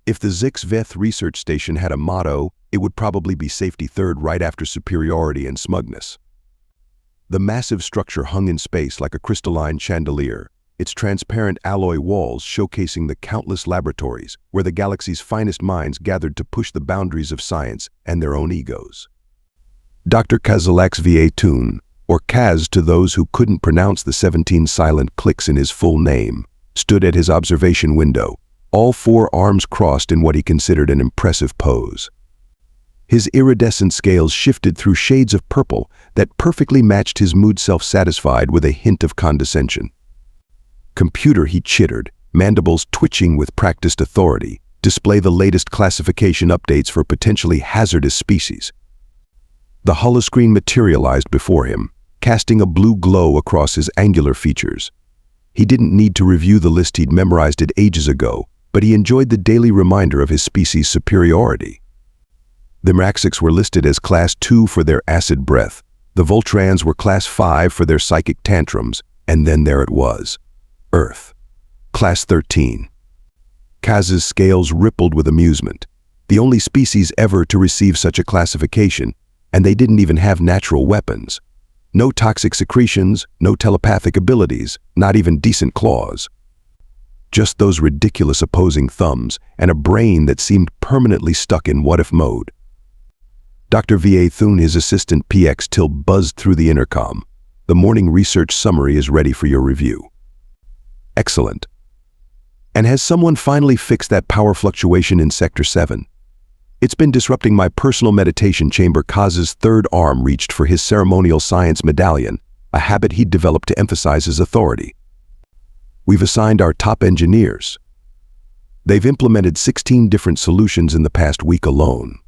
If the Zix Veth research station had a motto, it would probably be safety third right after superiority and smugness. The massive structure hung in space like a crystalline chandelier, its transparent alloy walls showcasing the countless laboratories where the galaxy's finest minds gathered to push the boundaries of science and their own egos. Dr. Zix Veth, or Kaz to those who couldn't pronounce the 17 silent clicks in his full name, stood at his observation window, all four arms crossed in what he considered an impressive pose. His iridescent scales shifted through shades of purple that perfectly matched his mood, self-satisfied with a hint of condescension. "Computer," he chittered, mandibles twitching with practiced authority, "display the latest classification updates for potentially hazardous species." The holoscreen materialized before him, casting a blue glow across his angular features. He didn't need to review the list, he'd memorized it ages ago, but he enjoyed the daily reminder of his species' superiority. The Mraxics were listed as Class 2 for their acid breath, the Voltrans were Class 5 for their psychic tantrums, and then there it was, Earth, Class 13. Kaz's scales rippled with amusement. The only species ever to receive such a classification, and they didn't even have natural weapons. No toxic secretions, no telepathic abilities, not even decent claws. Just those ridiculous opposing thumbs and a brain that seemed permanently stuck in what-if mode. Dr. Veth, his assistant PX Till, buzzed through the intercom. "The morning research summary is ready for your review." "Excellent. And has someone finally fixed that power fluctuation in Sector 7? It's been disrupting my personal meditation chamber." Kaz's third arm reached for his ceremonial science medallion, a habit he'd developed to emphasize his authority. "We've assigned our top engineers. They've implemented 16 different solutions in the past week alone."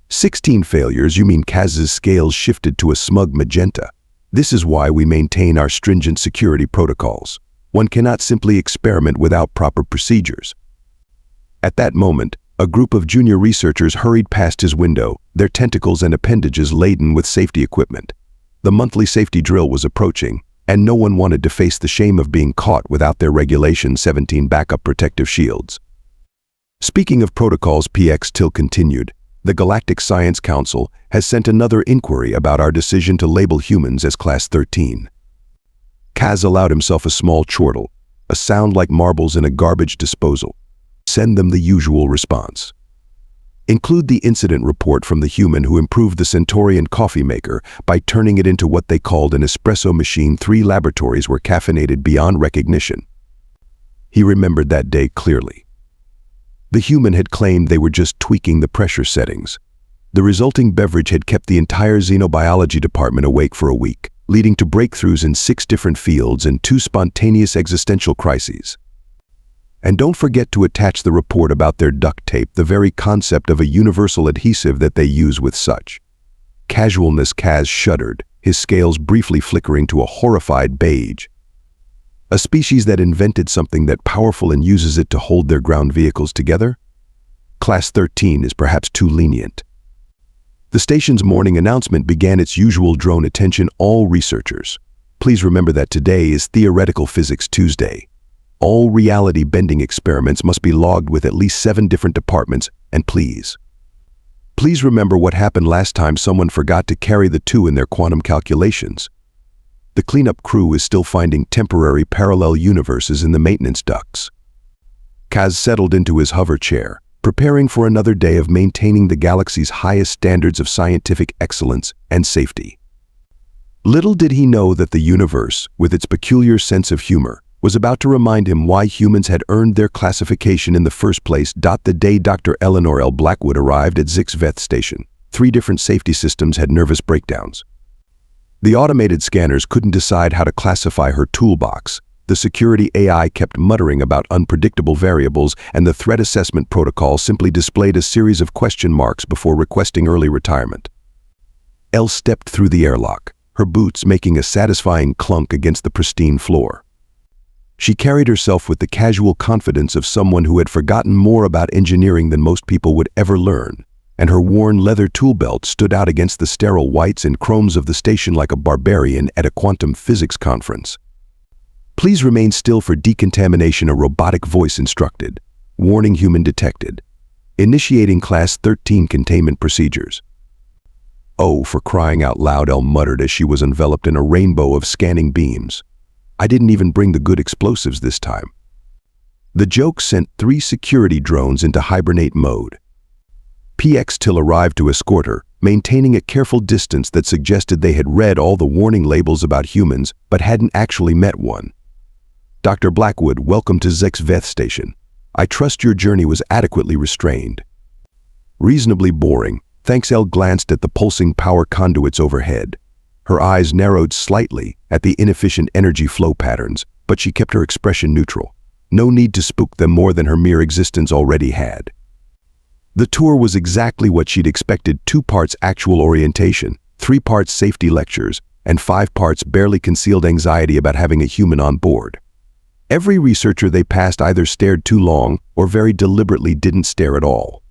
16 failures, you mean? Kaz's scales shifted to a smug magenta. "This is why we maintain our stringent security protocols. One cannot simply experiment without proper procedures." At that moment, a group of junior researchers hurried past his window, their tentacles and appendages laden with safety equipment. The monthly safety drill was approaching, and no one wanted to face the shame of being caught without their Regulation 17 backup protective shields. "Speaking of protocols," PX Till continued, "the Galactic Science Council has sent another inquiry about our decision to label humans as Class 13. Kaz allowed himself a small chortle, a sound like marbles in a garbage disposal. "Send them the usual response. Include the incident report from the human who improved the Centaurian coffee maker by turning it into what they called an espresso machine. 3 laboratories were caffeinated beyond recognition." He remembered that day clearly. The human had claimed they were just tweaking the pressure settings. The resulting beverage had kept the entire xenobiology department awake for a week, leading to breakthroughs in 6 different fields and 2 spontaneous existential crises. And don't forget to attach the report about their duct tape, the very concept of a universal adhesive that they use with such casualness. Kaz shuddered, his scales briefly flickering to a horrified beige. A species that invented something that powerful and uses it to hold their ground vehicles together? Class 13 is perhaps too lenient. The station's morning announcement began its usual drone: "Attention all researchers. Please remember that today is Theoretical Physics Tuesday. All reality-bending experiments must be logged with at least 7 different departments, and please remember what happened last time someone forgot to carry the 2 in their quantum calculations. The cleanup crew is still finding temporary parallel universes in the maintenance ducts." Kaz settled into his hover chair, preparing for another day of maintaining the galaxy's highest standards of scientific excellence and safety. Little did he know that the universe, with its peculiar sense of humor, was about to remind him why humans had earned their classification in the first place. The day Dr. Eleanor L. Blackwood arrived at Zix Veth station, 3 different safety systems had nervous breakdowns. The automated scanners couldn't decide how to classify her toolbox. The security AI kept muttering about unpredictable variables, and the threat assessment protocol simply displayed a series of question marks before requesting early retirement. Elle stepped through the airlock, her boots making a satisfying clunk against the pristine floor. She carried herself with the casual confidence of someone who had forgotten more about engineering than most people would ever learn, and her worn leather tool belt stood out against the sterile whites and chromes of the station like a barbarian at a quantum physics conference. "Please remain still for decontamination," a robotic voice instructed. Warning human detected. Initiating Class 13 containment procedures. Oh, for crying out loud, Elle muttered as she was enveloped in a rainbow of scanning beams. I didn't even bring the good explosives this time. The joke sent 3 security drones into hibernate mode. PX Till arrived to escort her, maintaining a careful distance that suggested they had read all the warning labels about humans but hadn't actually met one. Dr. Blackwood, welcome to Zix Veth station. I trust your journey was adequately restrained. Reasonably boring. Thanks. Elle glanced at the pulsing power conduits overhead. Her eyes narrowed slightly at the inefficient energy flow patterns, but she kept her expression neutral. No need to spook them more than her mere existence already had. The tour was exactly what she'd expected: 2 parts actual orientation, 3 parts safety lectures, and 5 parts barely concealed anxiety about having a human on board. Every researcher they passed either stared too long or very deliberately didn't stare at all.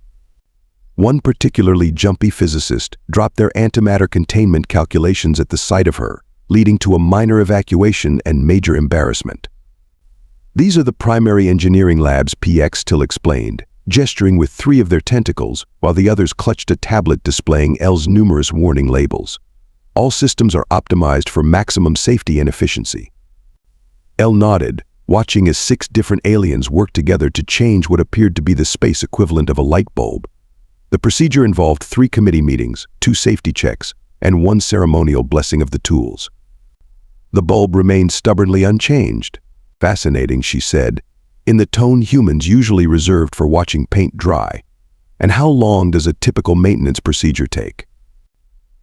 One particularly jumpy physicist dropped their antimatter containment calculations at the sight of her, leading to a minor evacuation and major embarrassment. These are the primary engineering labs, PX Till explained, gesturing with 3 of their tentacles while the others clutched a tablet displaying Elle's numerous warning labels. All systems are optimized for maximum safety and efficiency. Elle nodded, watching as 6 different aliens worked together to change what appeared to be the space equivalent of a light bulb. The procedure involved 3 committee meetings, 2 safety checks, and 1 ceremonial blessing of the tools. The bulb remained stubbornly unchanged. Fascinating, she said, in the tone humans usually reserved for watching paint dry. And how long does a typical maintenance procedure take?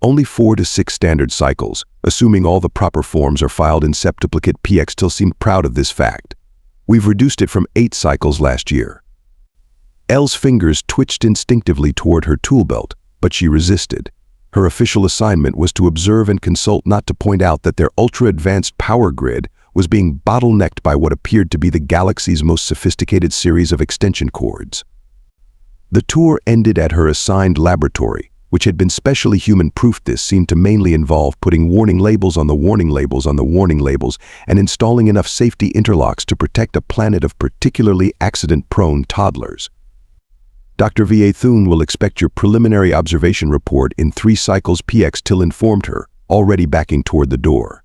Only 4 to 6 standard cycles, assuming all the proper forms are filed in septuplicate. PX Till seemed proud of this fact. We've reduced it from 8 cycles last year. Elle's fingers twitched instinctively toward her tool belt, but she resisted. Her official assignment was to observe and consult, not to point out that their ultra-advanced power grid was being bottlenecked by what appeared to be the galaxy's most sophisticated series of extension cords. The tour ended at her assigned laboratory, which had been specially human-proofed. This seemed to mainly involve putting warning labels on the warning labels on the warning labels and installing enough safety interlocks to protect a planet of particularly accident-prone toddlers. Dr. Veth will expect your preliminary observation report in 3 cycles, PX Till informed her, already backing toward the door.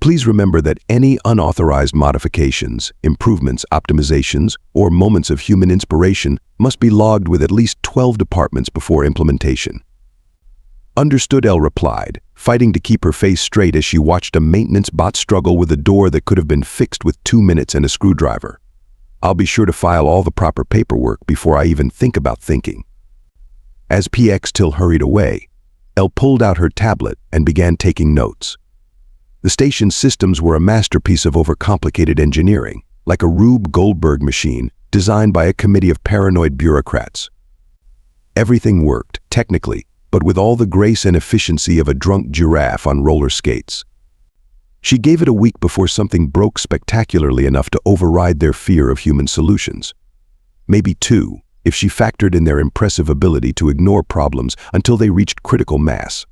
Please remember that any unauthorized modifications, improvements, optimizations, or moments of human inspiration must be logged with at least 12 departments before implementation. Understood, Elle replied, fighting to keep her face straight as she watched a maintenance bot struggle with a door that could have been fixed with 2 minutes and a screwdriver. I'll be sure to file all the proper paperwork before I even think about thinking. As PX Till hurried away, Elle pulled out her tablet and began taking notes. The station's systems were a masterpiece of overcomplicated engineering, like a Rube Goldberg machine designed by a committee of paranoid bureaucrats. Everything worked, technically, but with all the grace and efficiency of a drunk giraffe on roller skates. She gave it a week before something broke spectacularly enough to override their fear of human solutions. Maybe 2, if she factored in their impressive ability to ignore problems until they reached critical mass.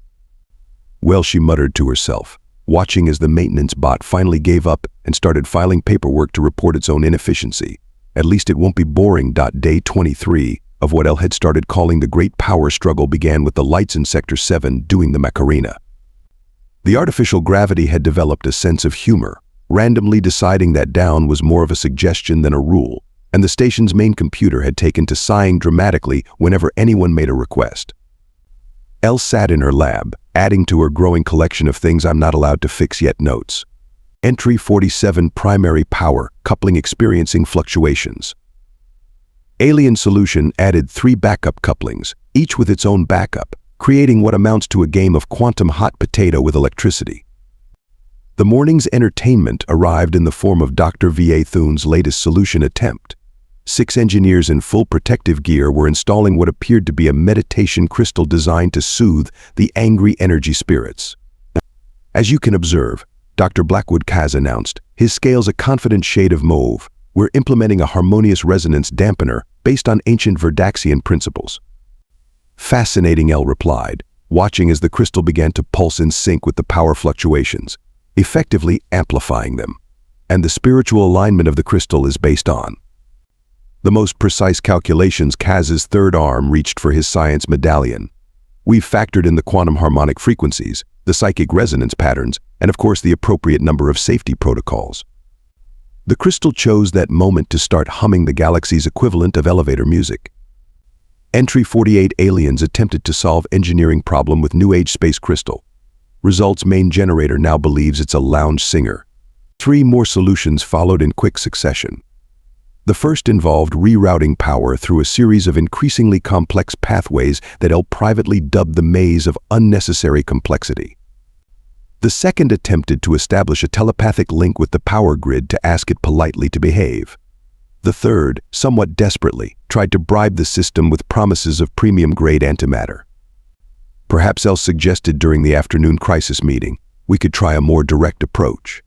Well, she muttered to herself, watching as the maintenance bot finally gave up and started filing paperwork to report its own inefficiency. At least it won't be boring. Day 23 of what Elle had started calling the Great Power Struggle began with the lights in Sector 7 doing the Macarena. The artificial gravity had developed a sense of humor, randomly deciding that down was more of a suggestion than a rule, and the station's main computer had taken to sighing dramatically whenever anyone made a request. Elle sat in her lab, adding to her growing collection of things I'm not allowed to fix yet notes. Entry 47, primary power, coupling experiencing fluctuations. Alien solution added 3 backup couplings, each with its own backup, creating what amounts to a game of quantum hot potato with electricity. The morning's entertainment arrived in the form of Dr. Veth's latest solution attempt. 6 engineers in full protective gear were installing what appeared to be a meditation crystal designed to soothe the angry energy spirits. As you can observe, Dr. Blackwood announced, his scales a confident shade of mauve. We're implementing a harmonious resonance dampener based on ancient Verdaxian principles. Fascinating, Elle replied, watching as the crystal began to pulse in sync with the power fluctuations, effectively amplifying them. And the spiritual alignment of the crystal is based on The most precise calculations Kaz's third arm reached for his science medallion. We've factored in the quantum harmonic frequencies, the psychic resonance patterns, and of course the appropriate number of safety protocols. The crystal chose that moment to start humming the galaxy's equivalent of elevator music. Entry 48 aliens attempted to solve engineering problem with New Age space crystal. Results main generator now believes it's a lounge singer. 3 more solutions followed in quick succession. The first involved rerouting power through a series of increasingly complex pathways that El privately dubbed the maze of unnecessary complexity. The second attempted to establish a telepathic link with the power grid to ask it politely to behave. The third, somewhat desperately, tried to bribe the system with promises of premium-grade antimatter. Perhaps El suggested during the afternoon crisis meeting, we could try a more direct approach.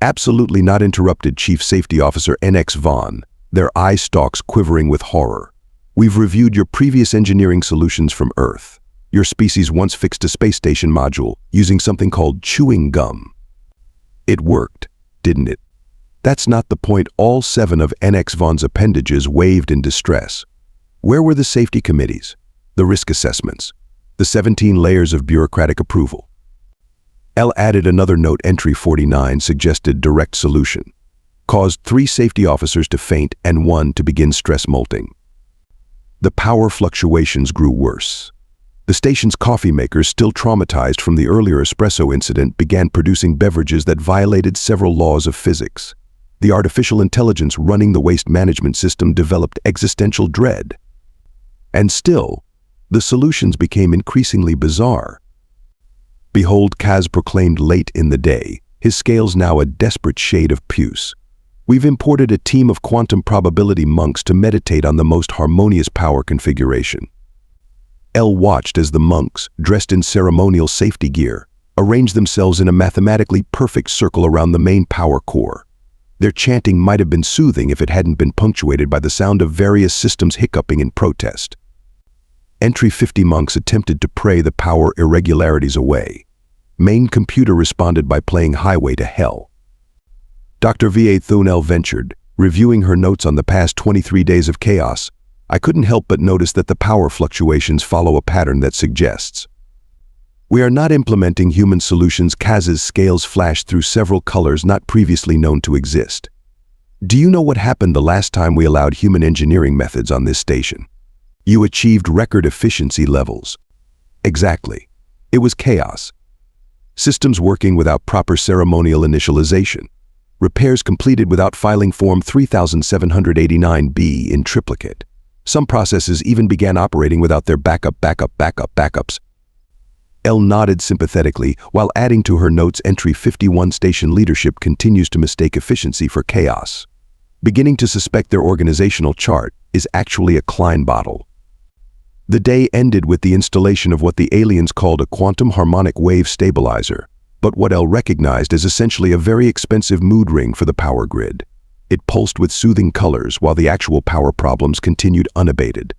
Absolutely not, interrupted Chief Safety Officer NX Vaughn, their eye stalks quivering with horror. We've reviewed your previous engineering solutions from Earth. Your species once fixed a space station module using something called chewing gum. It worked, didn't it? That's not the point. All 7 of NX Vaughn's appendages waved in distress. Where were the safety committees, the risk assessments, the 17 layers of bureaucratic approval? El added another note. Entry 49 suggested direct solution. Caused 3 safety officers to faint and 1 to begin stress molting. The power fluctuations grew worse. The station's coffee makers, still traumatized from the earlier espresso incident, began producing beverages that violated several laws of physics. The artificial intelligence running the waste management system developed existential dread. And still, the solutions became increasingly bizarre. Behold, Kaz proclaimed late in the day, his scales now a desperate shade of puce. We've imported a team of quantum probability monks to meditate on the most harmonious power configuration. El watched as the monks, dressed in ceremonial safety gear, arranged themselves in a mathematically perfect circle around the main power core. Their chanting might have been soothing if it hadn't been punctuated by the sound of various systems hiccuping in protest. Entry 50 monks attempted to pray the power irregularities away. Main computer responded by playing Highway to Hell. Dr. V.A. Thunel ventured, reviewing her notes on the past 23 days of chaos. I couldn't help but notice that the power fluctuations follow a pattern that suggests we are not implementing human solutions. Kaz's scales flashed through several colors not previously known to exist. Do you know what happened the last time we allowed human engineering methods on this station? You achieved record efficiency levels. Exactly. It was chaos. Systems working without proper ceremonial initialization. Repairs completed without filing Form 3789B in triplicate. Some processes even began operating without their backups. El nodded sympathetically while adding to her notes. Entry 51 station leadership continues to mistake efficiency for chaos, beginning to suspect their organizational chart is actually a Klein bottle. The day ended with the installation of what the aliens called a quantum harmonic wave stabilizer, but what El recognized as essentially a very expensive mood ring for the power grid. It pulsed with soothing colors while the actual power problems continued unabated.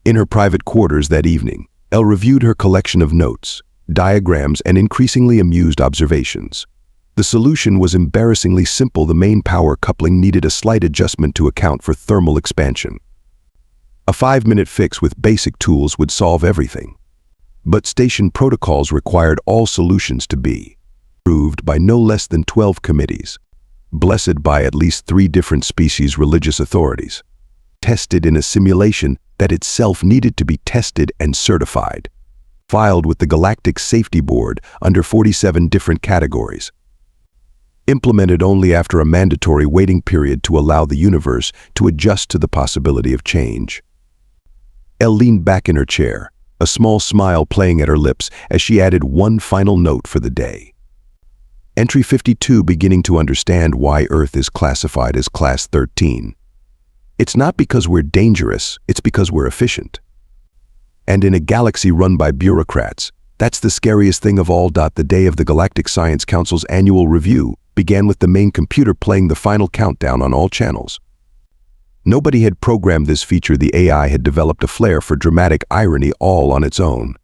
In her private quarters that evening, El reviewed her collection of notes, diagrams, and increasingly amused observations. The solution was embarrassingly simple. The main power coupling needed a slight adjustment to account for thermal expansion. A 5-minute fix with basic tools would solve everything. But station protocols required all solutions to be approved by no less than 12 committees, blessed by at least 3 different species religious authorities, tested in a simulation that itself needed to be tested and certified, filed with the Galactic Safety Board under 47 different categories, implemented only after a mandatory waiting period to allow the universe to adjust to the possibility of change. Elle leaned back in her chair, a small smile playing at her lips as she added one final note for the day. Entry 52, beginning to understand why Earth is classified as Class 13. It's not because we're dangerous, it's because we're efficient. And in a galaxy run by bureaucrats, that's the scariest thing of all. The day of the Galactic Science Council's annual review began with the main computer playing the final countdown on all channels. Nobody had programmed this feature. The AI had developed a flair for dramatic irony all on its own.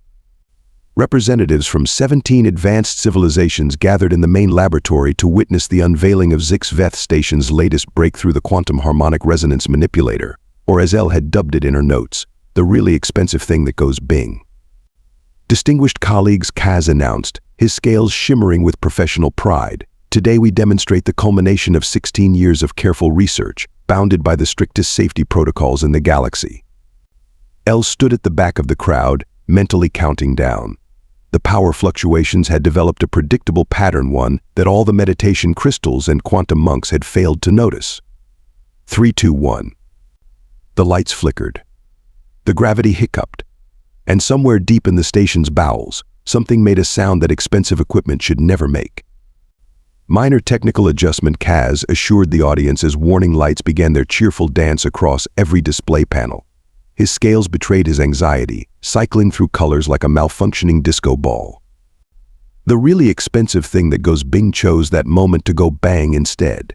Representatives from 17 advanced civilizations gathered in the main laboratory to witness the unveiling of Zix Veth station's latest breakthrough, the quantum harmonic resonance manipulator, or as Elle had dubbed it in her notes, the really expensive thing that goes bing. Distinguished colleagues, Kaz announced, his scales shimmering with professional pride. Today we demonstrate the culmination of 16 years of careful research, bounded by the strictest safety protocols in the galaxy. Elle stood at the back of the crowd, mentally counting down. The power fluctuations had developed a predictable pattern, one that all the meditation crystals and quantum monks had failed to notice. 3, 2, 1. The lights flickered. The gravity hiccuped. And somewhere deep in the station's bowels, something made a sound that expensive equipment should never make. Minor technical adjustment, Kaz assured the audience as warning lights began their cheerful dance across every display panel. His scales betrayed his anxiety, cycling through colors like a malfunctioning disco ball. The really expensive thing that goes bing chose that moment to go bang instead.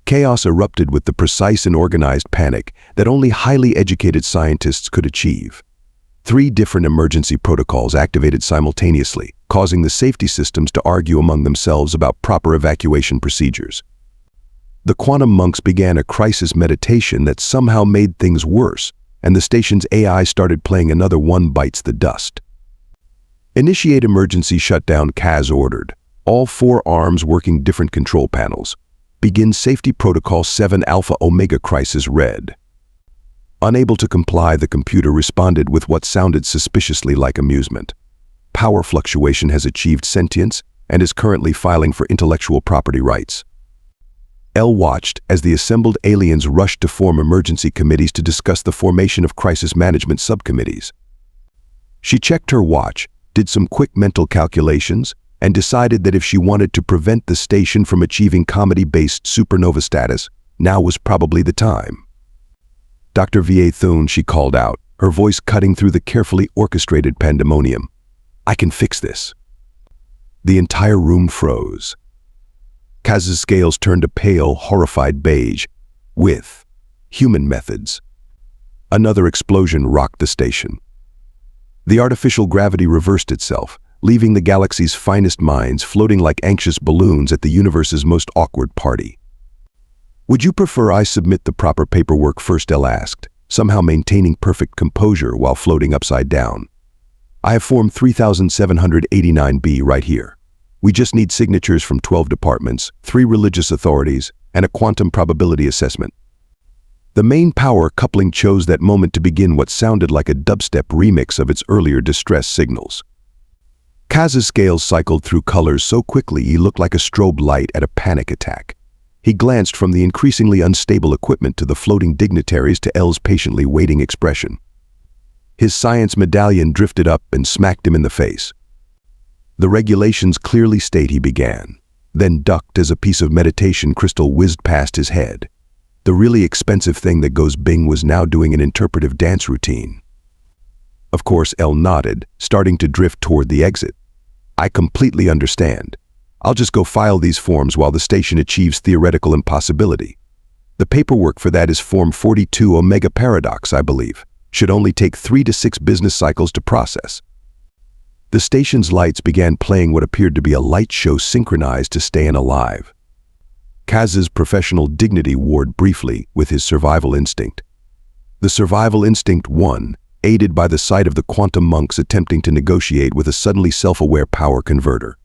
Chaos erupted with the precise and organized panic that only highly educated scientists could achieve. 3 different emergency protocols activated simultaneously, causing the safety systems to argue among themselves about proper evacuation procedures. The quantum monks began a crisis meditation that somehow made things worse, and the station's AI started playing another One Bites the Dust. Initiate emergency shutdown, Kaz ordered, all 4 arms working different control panels. Begin Safety Protocol 7 Alpha Omega Crisis Red. Unable to comply, the computer responded with what sounded suspiciously like amusement. Power fluctuation has achieved sentience and is currently filing for intellectual property rights. Elle watched as the assembled aliens rushed to form emergency committees to discuss the formation of crisis management subcommittees. She checked her watch, did some quick mental calculations, and decided that if she wanted to prevent the station from achieving comedy-based supernova status, now was probably the time. Dr. Veth, she called out, her voice cutting through the carefully orchestrated pandemonium. I can fix this. The entire room froze. Kaz's scales turned a pale, horrified beige. With human methods. Another explosion rocked the station. The artificial gravity reversed itself, leaving the galaxy's finest minds floating like anxious balloons at the universe's most awkward party. Would you prefer I submit the proper paperwork first? Elle asked, somehow maintaining perfect composure while floating upside down. I have Form 3789B right here. We just need signatures from 12 departments, 3 religious authorities, and a quantum probability assessment. The main power coupling chose that moment to begin what sounded like a dubstep remix of its earlier distress signals. Kaz's scales cycled through colors so quickly he looked like a strobe light at a panic attack. He glanced from the increasingly unstable equipment to the floating dignitaries to Elle's patiently waiting expression. His science medallion drifted up and smacked him in the face. The regulations clearly state, he began, then ducked as a piece of meditation crystal whizzed past his head. The really expensive thing that goes bing was now doing an interpretive dance routine. Of course, Elle nodded, starting to drift toward the exit. I completely understand. I'll just go file these forms while the station achieves theoretical impossibility. The paperwork for that is Form 42 Omega Paradox, I believe. Should only take 3 to 6 business cycles to process. The station's lights began playing what appeared to be a light show synchronized to staying alive. Kaz's professional dignity warred briefly with his survival instinct. The survival instinct won, aided by the sight of the quantum monks attempting to negotiate with a suddenly self-aware power converter.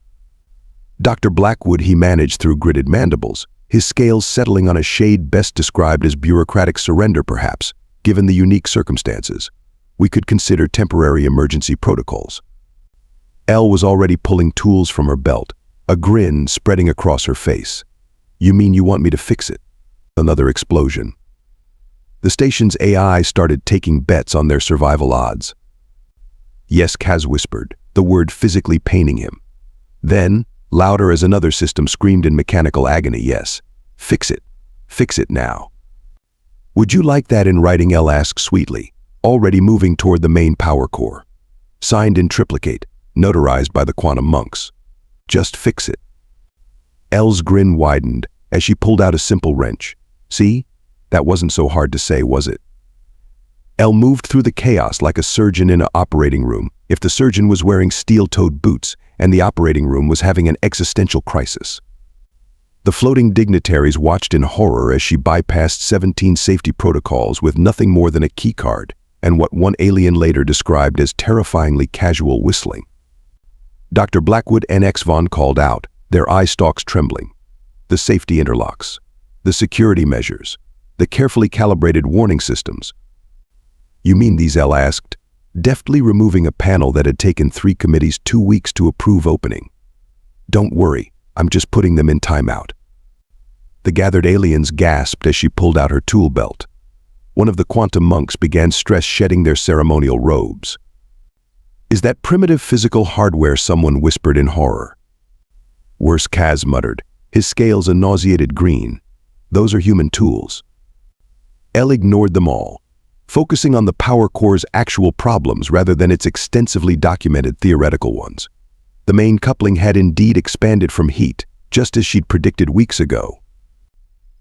Dr. Blackwood he managed through gritted mandibles, his scales settling on a shade best described as bureaucratic surrender perhaps, given the unique circumstances. We could consider temporary emergency protocols. Elle was already pulling tools from her belt, a grin spreading across her face. You mean you want me to fix it? Another explosion. The station's AI started taking bets on their survival odds. Yes, Kaz whispered, the word physically paining him. Then, louder as another system screamed in mechanical agony, yes, fix it now. Would you like that in writing? Elle asked sweetly, already moving toward the main power core. Signed in triplicate, notarized by the quantum monks. Just fix it. Elle's grin widened as she pulled out a simple wrench. See? That wasn't so hard to say, was it? Elle moved through the chaos like a surgeon in an operating room, if the surgeon was wearing steel-toed boots and the operating room was having an existential crisis. The floating dignitaries watched in horror as she bypassed 17 safety protocols with nothing more than a keycard and what one alien later described as terrifyingly casual whistling. Dr. Blackwood and X. Vaughn called out, their eye stalks trembling. The safety interlocks, the security measures, the carefully calibrated warning systems. "You mean these?" L asked, deftly removing a panel that had taken 3 committees 2 weeks to approve opening. "Don't worry, I'm just putting them in timeout." The gathered aliens gasped as she pulled out her tool belt. One of the quantum monks began shedding their ceremonial robes. "Is that primitive physical hardware?" someone whispered in horror. "Worse," Kaz muttered, his scales a nauseated green. "Those are human tools." Elle ignored them all, focusing on the power core's actual problems rather than its extensively documented theoretical ones. The main coupling had indeed expanded from heat, just as she'd predicted weeks ago.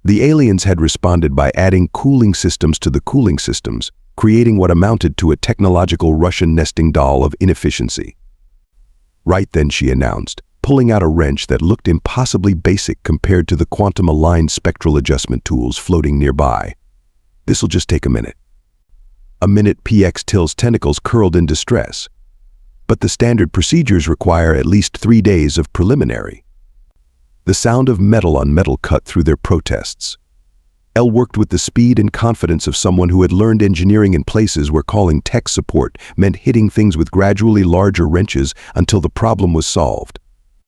The aliens had responded by adding cooling systems to the cooling systems, creating what amounted to a technological Russian nesting doll of inefficiency. "Right then," she announced, pulling out a wrench that looked impossibly basic compared to the quantum-aligned spectral adjustment tools floating nearby. "This'll just take a minute." A minute. PX Till's tentacles curled in distress. But the standard procedures require at least 3 days of preliminary. The sound of metal on metal cut through their protests. Elle worked with the speed and confidence of someone who had learned engineering in places where calling tech support meant hitting things with gradually larger wrenches until the problem was solved.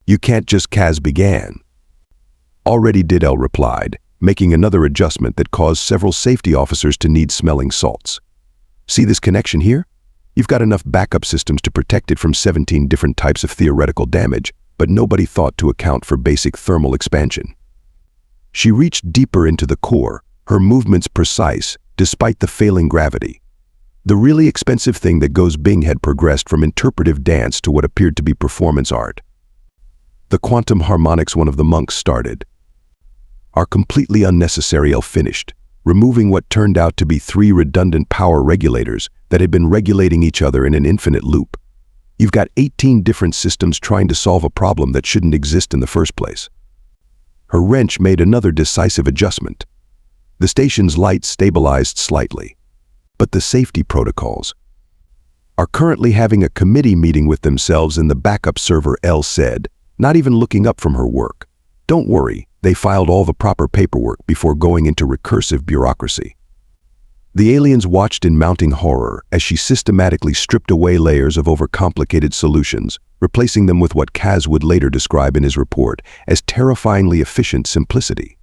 "You can't just," Kaz began. "Already did," Elle replied, making another adjustment that caused several safety officers to need smelling salts. "See this connection here? You've got enough backup systems to protect it from 17 different types of theoretical damage, but nobody thought to account for basic thermal expansion." She reached deeper into the core, her movements precise, despite the failing gravity. The really expensive thing that goes Bing had progressed from interpretive dance to what appeared to be performance art. "The quantum harmonics," one of the monks started, "are completely unnecessary," Elle finished, removing what turned out to be 3 redundant power regulators that had been regulating each other in an infinite loop. "You've got 18 different systems trying to solve a problem that shouldn't exist in the first place." Her wrench made another decisive adjustment. The station's lights stabilized slightly. "But the safety protocols are currently having a committee meeting with themselves in the backup server," Elle said, not even looking up from her work. "Don't worry, they filed all the proper paperwork before going into recursive bureaucracy." The aliens watched in mounting horror as she systematically stripped away layers of overcomplicated solutions, replacing them with what Kaz would later describe in his report as terrifyingly efficient simplicity.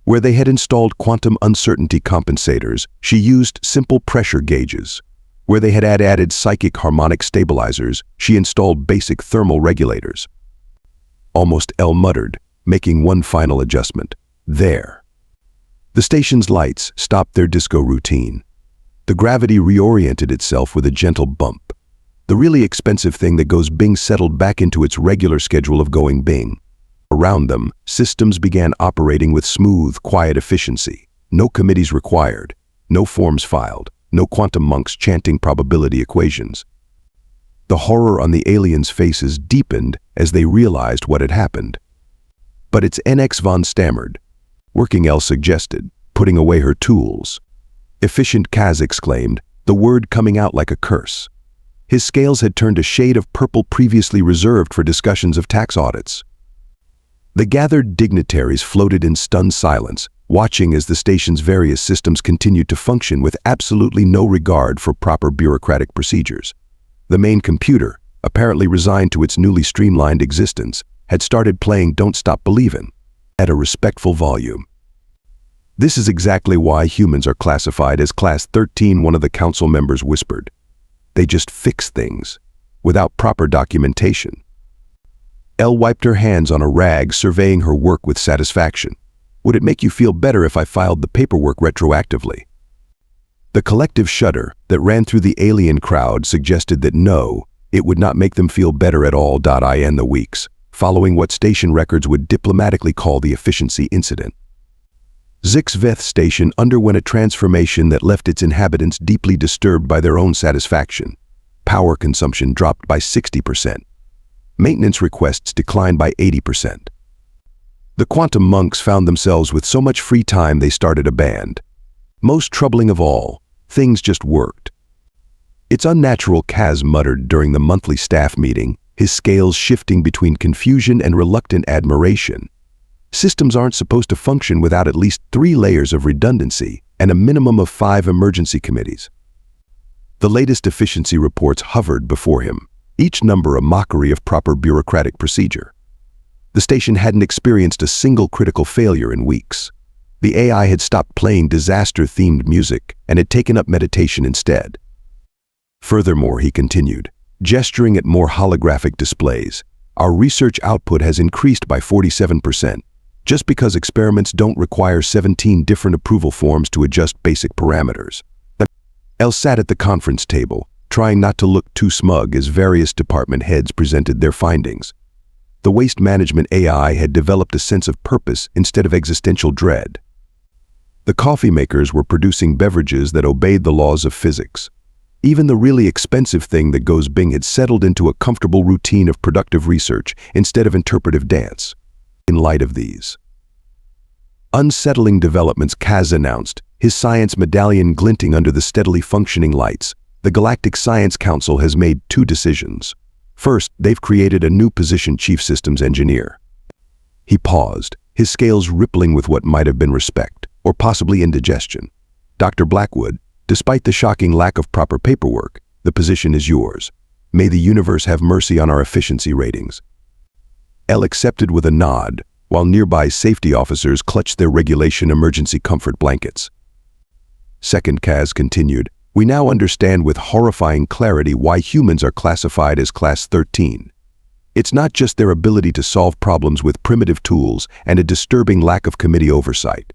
Where they had installed quantum uncertainty compensators, she used simple pressure gauges. Where they had added psychic harmonic stabilizers, she installed basic thermal regulators. "Almost," Elle muttered, making one final adjustment. "There." The station's lights stopped their disco routine. The gravity reoriented itself with a gentle bump. The really expensive thing that goes Bing settled back into its regular schedule of going Bing. Around them, systems began operating with smooth, quiet efficiency. No committees required, no forms filed, no quantum monks chanting probability equations. The horror on the aliens' faces deepened as they realized what had happened. "But it's NX," Vaughn stammered. "Working," Elle suggested, putting away her tools. "Efficient," Kaz exclaimed, the word coming out like a curse. His scales had turned a shade of purple previously reserved for discussions of tax audits. The gathered dignitaries floated in stunned silence, watching as the station's various systems continued to function with absolutely no regard for proper bureaucratic procedures. The main computer, apparently resigned to its newly streamlined existence, had started playing Don't Stop Believin' at a respectful volume. "This is exactly why humans are classified as Class 13," one of the council members whispered. "They just fix things, without proper documentation." Elle wiped her hands on a rag, surveying her work with satisfaction. "Would it make you feel better if I filed the paperwork retroactively?" The collective shudder that ran through the alien crowd suggested that no, it would not make them feel better at all. In the weeks following what station records would diplomatically call the efficiency incident, Zix Veth station underwent a transformation that left its inhabitants deeply disturbed by their own satisfaction. Power consumption dropped by 60%. Maintenance requests declined by 80%. The quantum monks found themselves with so much free time they started a band. Most troubling of all, things just worked. "It's unnatural," Kaz muttered during the monthly staff meeting, his scales shifting between confusion and reluctant admiration. Systems aren't supposed to function without at least 3 layers of redundancy and a minimum of 5 emergency committees. The latest efficiency reports hovered before him, each number a mockery of proper bureaucratic procedure. The station hadn't experienced a single critical failure in weeks. The AI had stopped playing disaster-themed music and had taken up meditation instead. Furthermore, he continued, gesturing at more holographic displays, our research output has increased by 47%, just because experiments don't require 17 different approval forms to adjust basic parameters. Elle sat at the conference table, trying not to look too smug as various department heads presented their findings. The waste management AI had developed a sense of purpose instead of existential dread. The coffee makers were producing beverages that obeyed the laws of physics. Even the really expensive thing that goes bing had settled into a comfortable routine of productive research instead of interpretive dance. In light of these unsettling developments, Kaz announced, his science medallion glinting under the steadily functioning lights, the Galactic Science Council has made 2 decisions. First, they've created a new position, Chief Systems Engineer. He paused, his scales rippling with what might have been respect, or possibly indigestion. Dr. Blackwood, despite the shocking lack of proper paperwork, the position is yours. May the universe have mercy on our efficiency ratings. Elle accepted with a nod, while nearby safety officers clutched their regulation emergency comfort blankets. Second, Kaz continued, we now understand with horrifying clarity why humans are classified as Class 13. It's not just their ability to solve problems with primitive tools and a disturbing lack of committee oversight.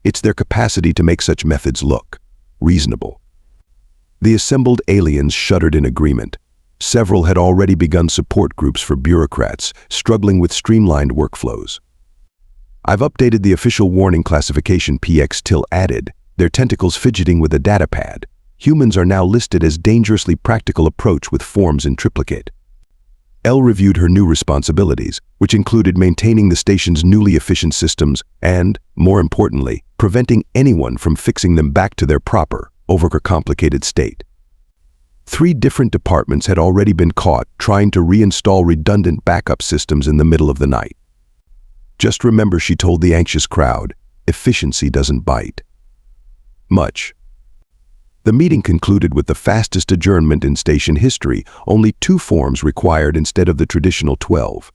It's their capacity to make such methods look reasonable. The assembled aliens shuddered in agreement. Several had already begun support groups for bureaucrats struggling with streamlined workflows. I've updated the official warning classification, PX Till added, their tentacles fidgeting with a data pad. Humans are now listed as dangerously practical approach with forms in triplicate. Elle reviewed her new responsibilities, which included maintaining the station's newly efficient systems and, more importantly, preventing anyone from fixing them back to their proper, overcomplicated state. 3 different departments had already been caught trying to reinstall redundant backup systems in the middle of the night. Just remember, she told the anxious crowd, efficiency doesn't bite much. The meeting concluded with the fastest adjournment in station history, only 2 forms required instead of the traditional 12.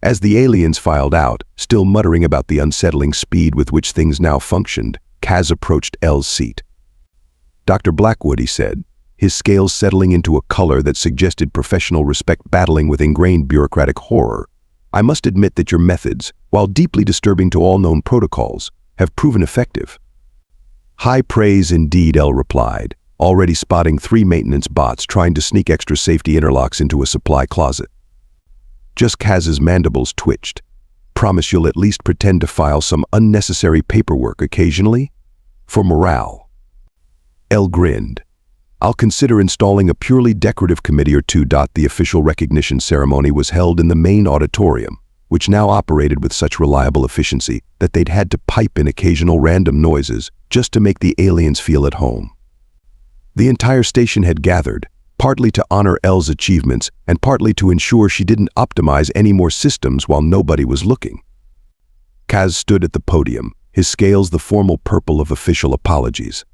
As the aliens filed out, still muttering about the unsettling speed with which things now functioned, Kaz approached Elle's seat. Dr. Blackwood, he said, his scales settling into a color that suggested professional respect battling with ingrained bureaucratic horror, I must admit that your methods, while deeply disturbing to all known protocols, have proven effective. High praise indeed, Elle replied, already spotting 3 maintenance bots trying to sneak extra safety interlocks into a supply closet. Just Kaz's mandibles twitched. Promise you'll at least pretend to file some unnecessary paperwork occasionally? For morale. Elle grinned. I'll consider installing a purely decorative committee or 2. The official recognition ceremony was held in the main auditorium, which now operated with such reliable efficiency that they'd had to pipe in occasional random noises just to make the aliens feel at home. The entire station had gathered, partly to honor Elle's achievements and partly to ensure she didn't optimize any more systems while nobody was looking. Kaz stood at the podium, his scales the formal purple of official apologies.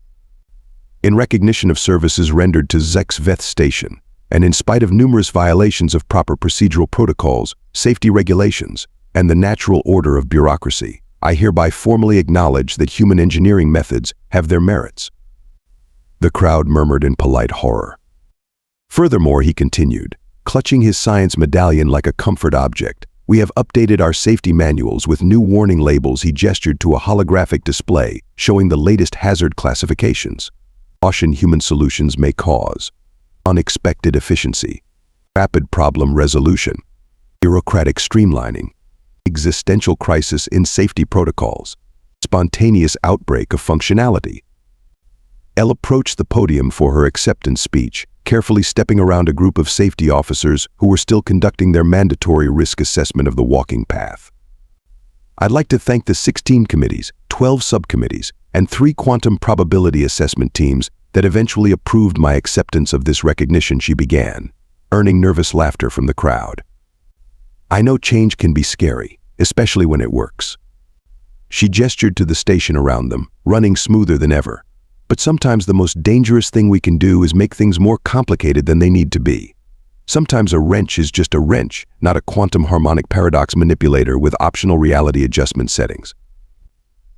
In recognition of services rendered to Zix Veth station, and in spite of numerous violations of proper procedural protocols, safety regulations, and the natural order of bureaucracy, I hereby formally acknowledge that human engineering methods have their merits. The crowd murmured in polite horror. Furthermore, he continued, clutching his science medallion like a comfort object, we have updated our safety manuals with new warning labels. He gestured to a holographic display showing the latest hazard classifications. Caution: human solutions may cause unexpected efficiency, rapid problem resolution, bureaucratic streamlining, existential crisis in safety protocols, spontaneous outbreak of functionality. Elle approached the podium for her acceptance speech, carefully stepping around a group of safety officers who were still conducting their mandatory risk assessment of the walking path. I'd like to thank the 16 committees, 12 subcommittees, and 3 quantum probability assessment teams that eventually approved my acceptance of this recognition, she began, earning nervous laughter from the crowd. I know change can be scary, especially when it works. She gestured to the station around them, running smoother than ever. But sometimes the most dangerous thing we can do is make things more complicated than they need to be. Sometimes a wrench is just a wrench, not a quantum harmonic paradox manipulator with optional reality adjustment settings.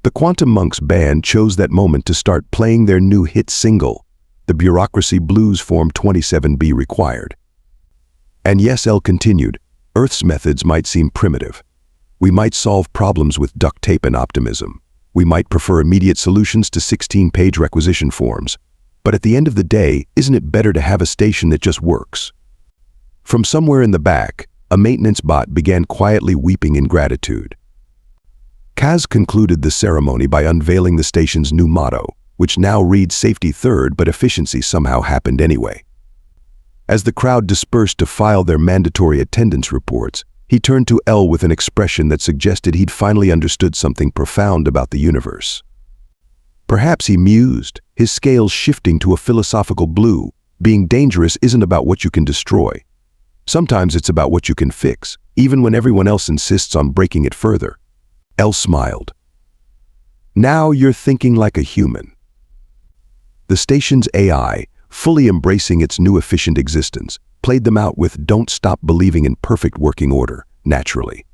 The Quantum Monks band chose that moment to start playing their new hit single, the Bureaucracy Blues Form 27B Required. And yes, Elle continued, Earth's methods might seem primitive. We might solve problems with duct tape and optimism. We might prefer immediate solutions to 16-page requisition forms. But at the end of the day, isn't it better to have a station that just works? From somewhere in the back, a maintenance bot began quietly weeping in gratitude. Kaz concluded the ceremony by unveiling the station's new motto, which now reads safety third, but efficiency somehow happened anyway. As the crowd dispersed to file their mandatory attendance reports, he turned to Elle with an expression that suggested he'd finally understood something profound about the universe. Perhaps he mused, his scales shifting to a philosophical blue. Being dangerous isn't about what you can destroy. Sometimes it's about what you can fix, even when everyone else insists on breaking it further. Elle smiled. Now you're thinking like a human. The station's AI, fully embracing its new efficient existence, played them out with "Don't Stop Believing" in perfect working order, naturally.